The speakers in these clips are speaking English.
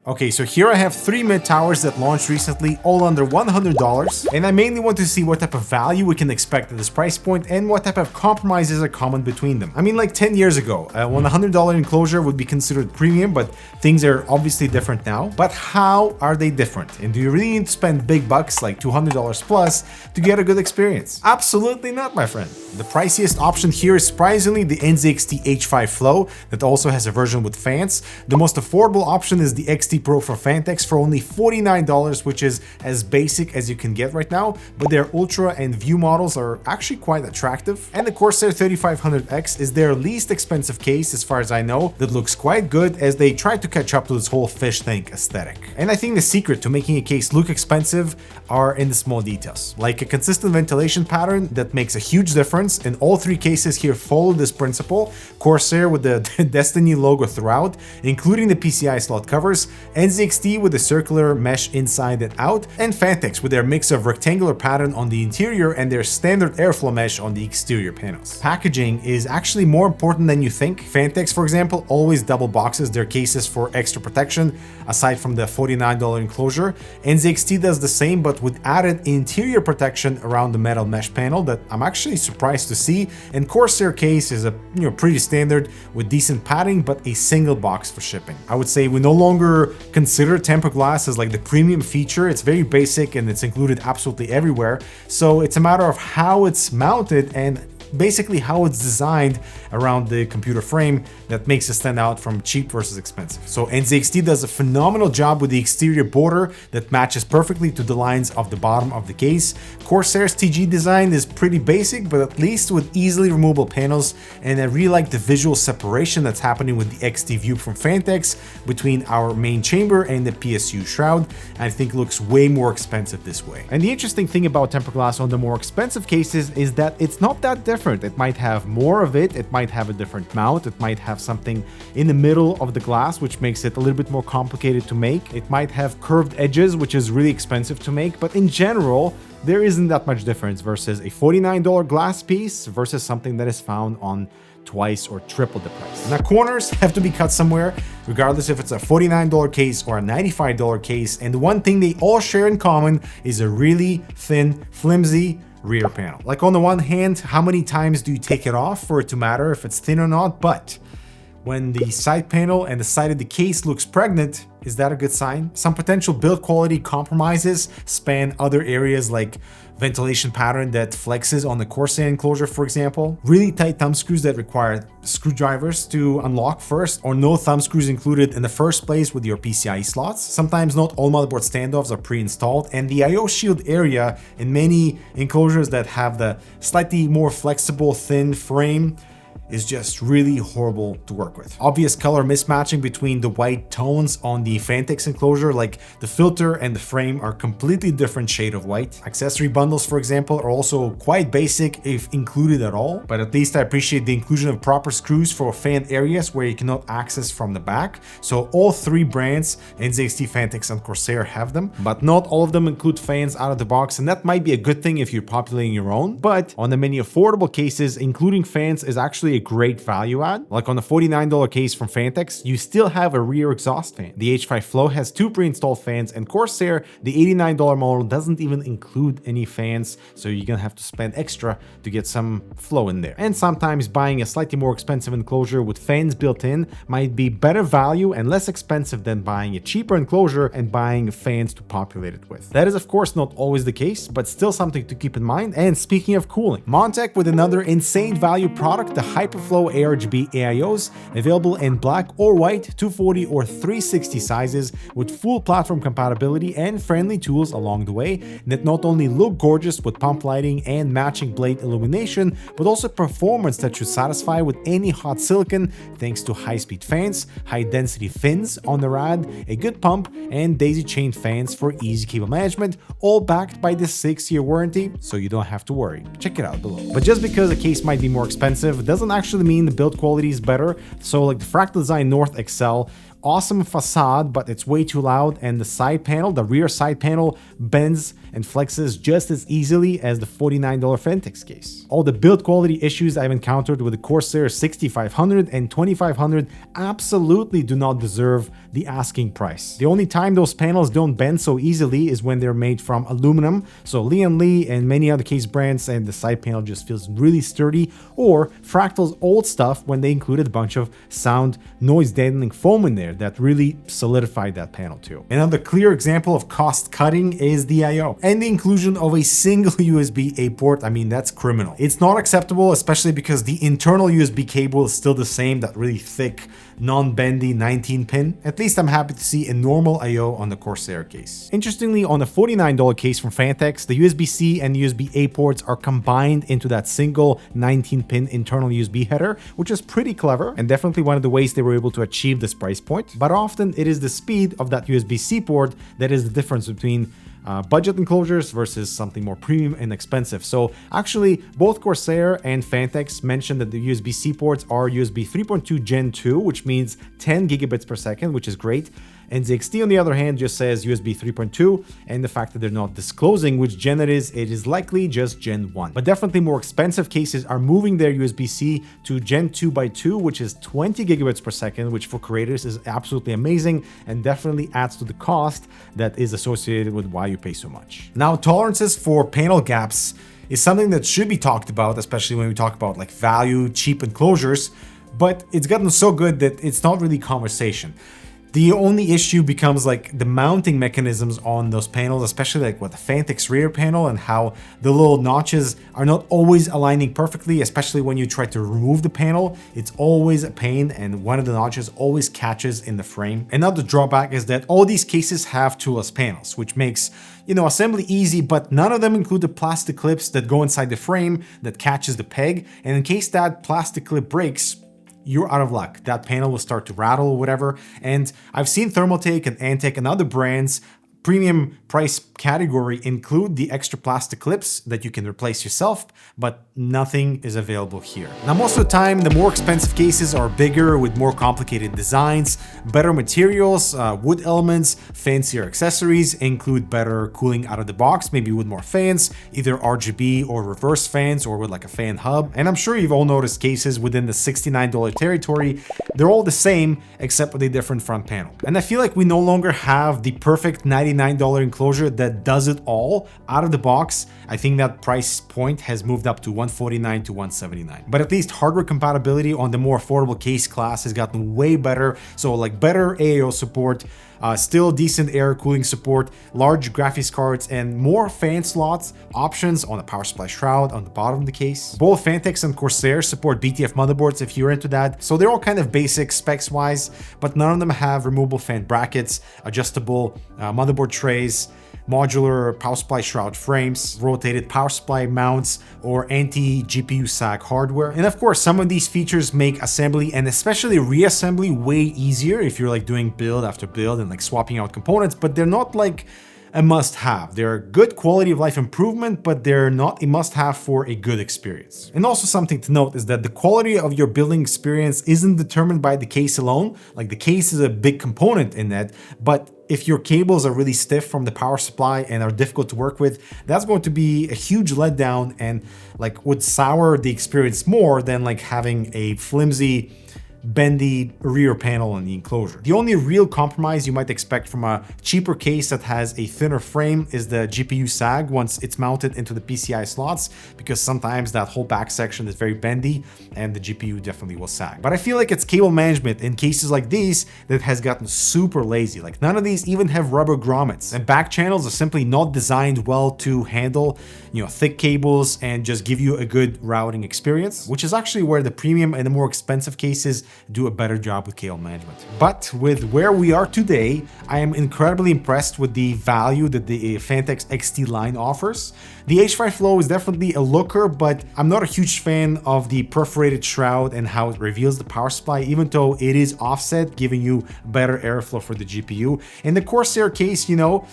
Okay, so here I have 3 mid towers that launched recently, all under $100, and I mainly want to see what type of value we can expect at this price point and what type of compromises are common between them. I mean, like 10 years ago, a $100 enclosure would be considered premium, but things are obviously different now. But how are they different? And do you really need to spend big bucks like $200 plus to get a good experience? Absolutely not, my friend. The priciest option here is surprisingly the NZXT H5 Flow that also has a version with fans. The most affordable option is the XT Pro from Phanteks for only $49, which is as basic as you can get right now, but their Ultra and View models are actually quite attractive. And the Corsair 3500X is their least expensive case as far as I know, that looks quite good as they try to catch up to this whole fish tank aesthetic. And I think the secret to making a case look expensive are in the small details, like a consistent ventilation pattern that makes a huge difference, and all 3 cases here follow this principle. Corsair with the Destiny logo throughout, including the PCI slot covers, NZXT with the circular mesh inside and out, and Phanteks with their mix of rectangular pattern on the interior and their standard airflow mesh on the exterior panels. Packaging is actually more important than you think. Phanteks, for example, always double boxes their cases for extra protection, aside from the $49 enclosure. NZXT does the same, but with added interior protection around the metal mesh panel that I'm actually surprised to see. And Corsair case is a pretty standard with decent padding, but a single box for shipping. I would say we no longer consider tempered glass as like the premium feature. It's very basic and it's included absolutely everywhere. So it's a matter of how it's mounted and basically how it's designed around the computer frame that makes it stand out from cheap versus expensive. So NZXT does a phenomenal job with the exterior border that matches perfectly to the lines of the bottom of the case. Corsair's TG design is pretty basic, but at least with easily removable panels, and I really like the visual separation that's happening with the XT View from Phanteks between our main chamber and the PSU shroud. I think it looks way more expensive this way. And the interesting thing about tempered glass on the more expensive cases is that it's not that different. It might have more of it, it might have a different mount, it might have something in the middle of the glass, which makes it a little bit more complicated to make. It might have curved edges, which is really expensive to make, but in general, there isn't that much difference versus a $49 glass piece versus something that is found on twice or triple the price. Now, corners have to be cut somewhere, regardless if it's a $49 case or a $95 case, and the one thing they all share in common is a really thin, flimsy rear panel. Like on the one hand, how many times do you take it off for it to matter if it's thin or not? But when the side panel and the side of the case looks pregnant, is that a good sign? Some potential build quality compromises span other areas like ventilation pattern that flexes on the Corsair enclosure, for example. Really tight thumb screws that require screwdrivers to unlock first, or no thumb screws included in the first place with your PCIe slots. Sometimes not all motherboard standoffs are pre-installed, and the IO shield area in many enclosures that have the slightly more flexible thin frame is just really horrible to work with. Obvious color mismatching between the white tones on the Phanteks enclosure, like the filter and the frame are completely different shade of white. Accessory bundles, for example, are also quite basic if included at all, but at least I appreciate the inclusion of proper screws for fan areas where you cannot access from the back. So all 3 brands, NZXT, Phanteks, and Corsair, have them, but not all of them include fans out of the box, and that might be a good thing if you're populating your own. But on the many affordable cases, including fans is actually a great value add. Like on the $49 case from Phanteks, you still have a rear exhaust fan. The H5 Flow has 2 pre-installed fans, and Corsair, the $89 model, doesn't even include any fans, so you're gonna have to spend extra to get some flow in there. And sometimes buying a slightly more expensive enclosure with fans built in might be better value and less expensive than buying a cheaper enclosure and buying fans to populate it with. That is of course not always the case, but still something to keep in mind. And speaking of cooling, Montech with another insane value product, the Hyperflow ARGB AIOs, available in black or white, 240 or 360 sizes, with full platform compatibility and friendly tools along the way that not only look gorgeous with pump lighting and matching blade illumination, but also performance that should satisfy with any hot silicon thanks to high-speed fans, high-density fins on the rad, a good pump, and daisy-chained fans for easy cable management, all backed by this 6-year warranty, so you don't have to worry. Check it out below. But just because a case might be more expensive doesn't actually mean the build quality is better. So like the Fractal Design North XL, awesome facade, but it's way too loud, and the side panel, the rear side panel, bends and flexes just as easily as the $49 Phanteks case. All the build quality issues I've encountered with the Corsair 6500 and 2500 absolutely do not deserve the asking price. The only time those panels don't bend so easily is when they're made from aluminum. So Lee and many other case brands, and the side panel just feels really sturdy. Or Fractal's old stuff when they included a bunch of sound noise deadening foam in there that really solidified that panel too. Another clear example of cost cutting is the I/O and the inclusion of a single USB-A port. I mean, that's criminal. It's not acceptable, especially because the internal USB cable is still the same, that really thick, non-bendy 19 pin. At least I'm happy to see a normal I/O on the Corsair case. Interestingly, on the $49 case from Phanteks, the USB-C and USB-A ports are combined into that single 19 pin internal USB header, which is pretty clever and definitely one of the ways they were able to achieve this price point. But often it is the speed of that USB-C port that is the difference between budget enclosures versus something more premium and expensive. So actually, both Corsair and Phanteks mentioned that the USB-C ports are USB 3.2 Gen 2, which means 10 gigabits per second, which is great. NZXT, on the other hand, just says USB 3.2, and the fact that they're not disclosing which gen it is likely just Gen 1. But definitely more expensive cases are moving their USB-C to Gen 2x2, which is 20 gigabits per second, which for creators is absolutely amazing and definitely adds to the cost that is associated with why you pay so much. Now, tolerances for panel gaps is something that should be talked about, especially when we talk about like value, cheap enclosures, but it's gotten so good that it's not really conversation. The only issue becomes like the mounting mechanisms on those panels, especially like with the Phanteks rear panel, and how the little notches are not always aligning perfectly, especially when you try to remove the panel. It's always a pain, and one of the notches always catches in the frame. Another drawback is that all these cases have toolless panels, which makes, you know, assembly easy, but none of them include the plastic clips that go inside the frame that catches the peg. And in case that plastic clip breaks, you're out of luck. That panel will start to rattle or whatever. And I've seen Thermaltake and Antec and other brands premium price category include the extra plastic clips that you can replace yourself, but nothing is available here. Now, most of the time, the more expensive cases are bigger with more complicated designs, better materials, wood elements, fancier accessories, include better cooling out of the box, maybe with more fans, either RGB or reverse fans or with like a fan hub. And I'm sure you've all noticed cases within the $69 territory. They're all the same except with a different front panel. And I feel like we no longer have the perfect $99 enclosure that does it all out of the box. I think that price point has moved up to $149 to $179. But at least hardware compatibility on the more affordable case class has gotten way better. So like better AIO support, still decent air cooling support, large graphics cards, and more fan slots options on the power supply shroud on the bottom of the case. Both Phanteks and Corsair support BTF motherboards if you're into that. So they're all kind of basic specs wise, but none of them have removable fan brackets, adjustable motherboard trays, modular power supply shroud frames, rotated power supply mounts, or anti-GPU sag hardware. And of course, some of these features make assembly and especially reassembly way easier if you're like doing build after build and like swapping out components, but they're not like a must-have. They're a good quality of life improvement, but they're not a must-have for a good experience. And also something to note is that the quality of your building experience isn't determined by the case alone. Like the case is a big component in that, but if your cables are really stiff from the power supply and are difficult to work with, that's going to be a huge letdown and like would sour the experience more than like having a flimsy, bendy rear panel on the enclosure. The only real compromise you might expect from a cheaper case that has a thinner frame is the GPU sag once it's mounted into the PCI slots, because sometimes that whole back section is very bendy and the GPU definitely will sag. But I feel like it's cable management in cases like these that has gotten super lazy. Like none of these even have rubber grommets, and back channels are simply not designed well to handle, you know, thick cables and just give you a good routing experience, which is actually where the premium and the more expensive cases do a better job with cable management. But with where we are today, I am incredibly impressed with the value that the Phanteks XT line offers. The H5 Flow is definitely a looker, but I'm not a huge fan of the perforated shroud and how it reveals the power supply, even though it is offset, giving you better airflow for the GPU. In the Corsair case, you know,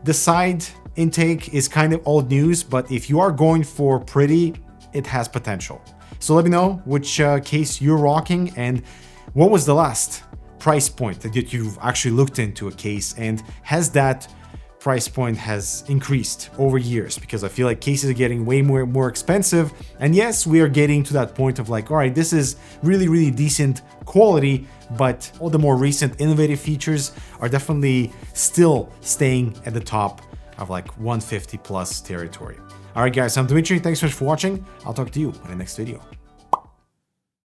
the side intake is kind of old news, but if you are going for pretty, it has potential. So let me know which case you're rocking and what was the last price point that you've actually looked into a case, and has that price point has increased over years, because I feel like cases are getting way more expensive. And yes, we are getting to that point of like, all right, this is really decent quality, but all the more recent innovative features are definitely still staying at the top of like 150 plus territory. All right, guys, I'm Dimitri. Thanks so much for watching. I'll talk to you in the next video.